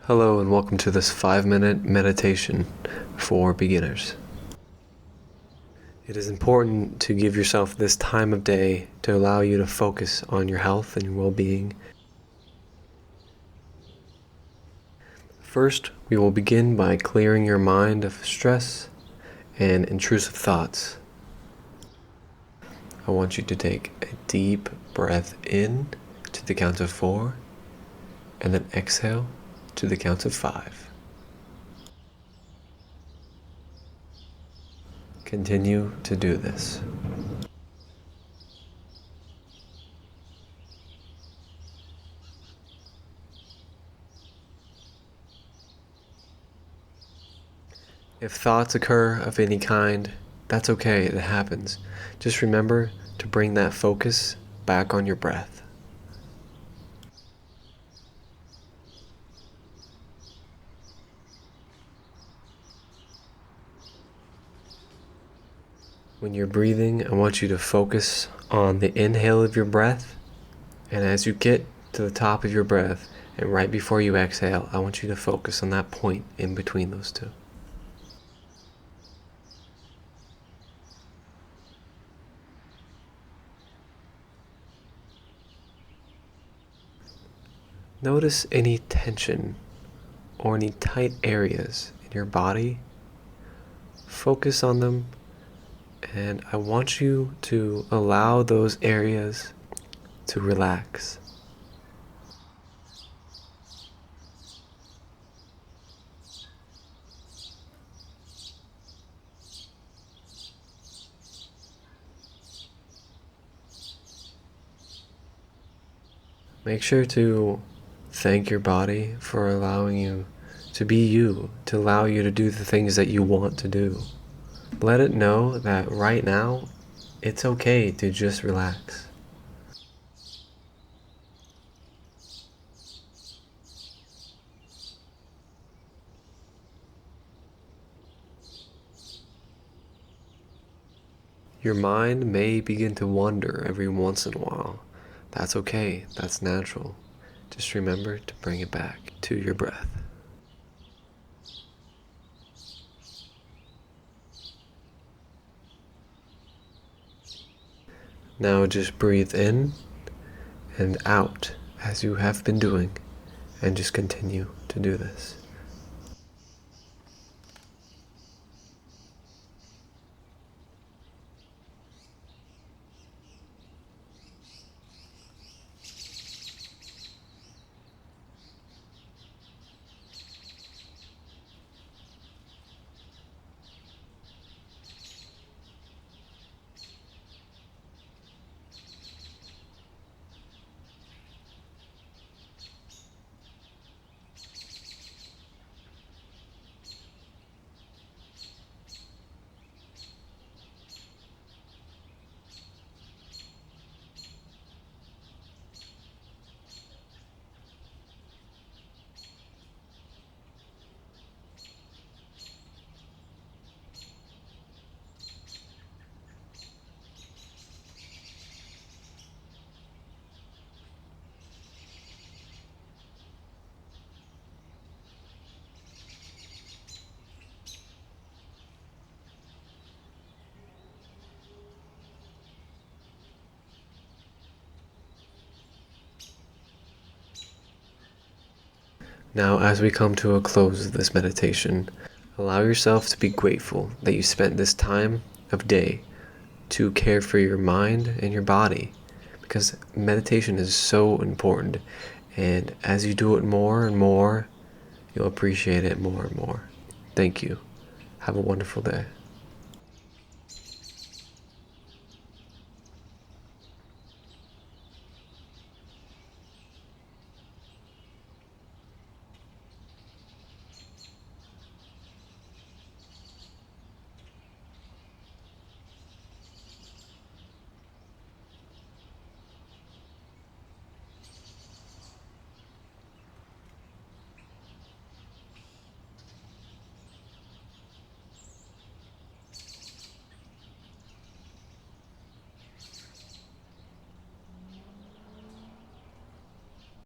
Hello and welcome to this 5-minute meditation for beginners. It is important to give yourself this time of day to allow you to focus on your health and your well-being. First, we will begin by clearing your mind of stress and intrusive thoughts. I want you to take a deep breath in to the count of 4 and then exhale to the count of 5. Continue to do this. If thoughts occur of any kind, that's okay, it happens. Just remember to bring that focus back on your breath. When you're breathing, I want you to focus on the inhale of your breath, and as you get to the top of your breath and right before you exhale, I want you to focus on that point in between those two. Notice any tension or any tight areas in your body. Focus on them. And I want you to allow those areas to relax. Make sure to thank your body for allowing you to be you, to allow you to do the things that you want to do. Let it know that right now, it's okay to just relax. Your mind may begin to wander every once in a while. That's okay, that's natural. Just remember to bring it back to your breath. Now just breathe in and out as you have been doing, and just continue to do this. Now, as we come to a close of this meditation, allow yourself to be grateful that you spent this time of day to care for your mind and your body, because meditation is so important, and as you do it more and more, you'll appreciate it more and more. Thank you. Have a wonderful day.